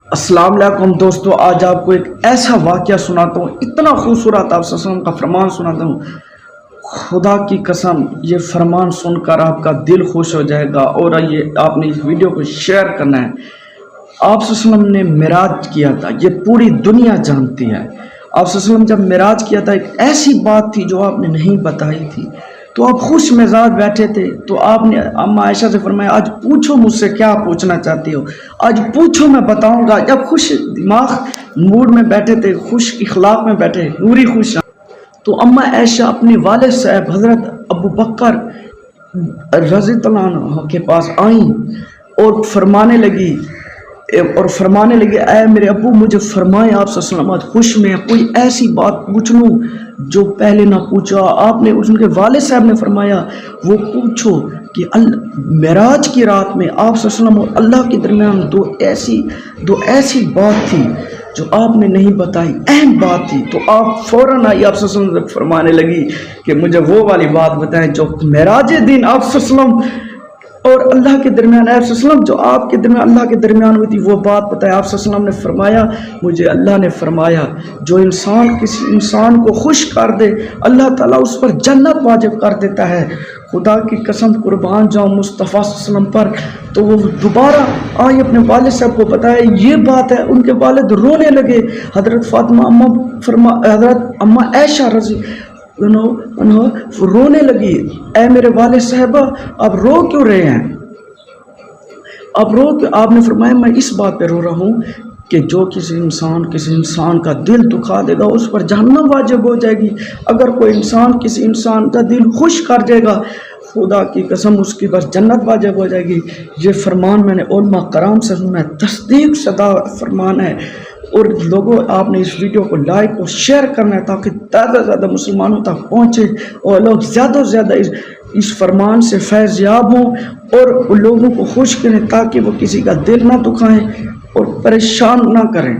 السلام علیکم دوستو، آج آپ کو ایک ایسا واقعہ سناتا ہوں، اتنا خوبصورت آپ صلی اللہ علیہ وسلم کا فرمان سناتا ہوں۔ خدا کی قسم یہ فرمان سن کر آپ کا دل خوش ہو جائے گا، اور یہ آپ نے اس ویڈیو کو شیئر کرنا ہے۔ آپ صلی اللہ علیہ وسلم نے معراج کیا تھا، یہ پوری دنیا جانتی ہے۔ آپ صلی اللہ علیہ وسلم جب معراج کیا تھا، ایک ایسی بات تھی جو آپ نے نہیں بتائی تھی، تو آپ خوش مزاج بیٹھے تھے، تو آپ نے اما عائشہ سے فرمایا آج پوچھو مجھ سے کیا پوچھنا چاہتی ہو، آج پوچھو میں بتاؤں گا۔ جب خوش دماغ موڈ میں بیٹھے تھے، خوش اخلاق میں بیٹھے، نوری خوش، تو اما عائشہ اپنے والد صاحب حضرت ابو بکر رضی اللہ عنہ کے پاس آئیں اور فرمانے لگی اے میرے ابو، مجھے فرمائیں آپ صلی اللہ علیہ وسلم آج خوش میں کوئی ایسی بات پوچھ لوں جو پہلے نہ پوچھا۔ آپ نے ان کے والد صاحب نے فرمایا وہ پوچھو کہ معراج کی رات میں آپ صلی اللہ علیہ وسلم اور اللہ کے درمیان دو ایسی بات تھی جو آپ نے نہیں بتائی، اہم بات تھی۔ تو آپ فوراً آئی، آپ صلی اللہ علیہ وسلم فرمانے لگی کہ مجھے وہ والی بات بتائیں جو معراج دن آپ صلی اللہ علیہ وسلم اور اللہ کے درمیان، آپ صلی اللہ علیہ وسلم جو آپ کے درمیان اللہ کے درمیان ہوئی تھی، وہ بات بتائے۔ آپ صلی اللہ علیہ وسلم نے فرمایا مجھے اللہ نے فرمایا جو انسان کسی انسان کو خوش کر دے، اللہ تعالیٰ اس پر جنت واجب کر دیتا ہے۔ خدا کی قسم قربان جاؤں مصطفیٰ صلی اللہ علیہ وسلم پر۔ تو وہ دوبارہ آئی اپنے والد صاحب کو بتایا یہ بات ہے، ان کے والد رونے لگے۔ حضرت فاطمہ حضرت اما عائشہ رضی رونے لگی، اے میرے والد صاحبہ آپ رو کیوں رہے ہیں، آپ نے فرمایا میں اس بات پہ رو رہا ہوں کہ جو کسی انسان کا دل دکھا دے گا اس پر جہنم واجب ہو جائے گی، اگر کوئی انسان کسی انسان کا دل خوش کر دے گا خدا کی قسم اس کی بس جنت واجب ہو جائے گی۔ یہ فرمان میں نے علماء کرام سے سنا ہے، تصدیق شدہ فرمان ہے۔ اور لوگوں آپ نے اس ویڈیو کو لائک اور شیئر کرنا ہے تاکہ زیادہ سے زیادہ مسلمانوں تک پہنچے اور لوگ زیادہ سے زیادہ اس فرمان سے فیض یاب ہوں اور لوگوں کو خوش کریں تاکہ وہ کسی کا دل نہ دکھائیں اور پریشان نہ کریں۔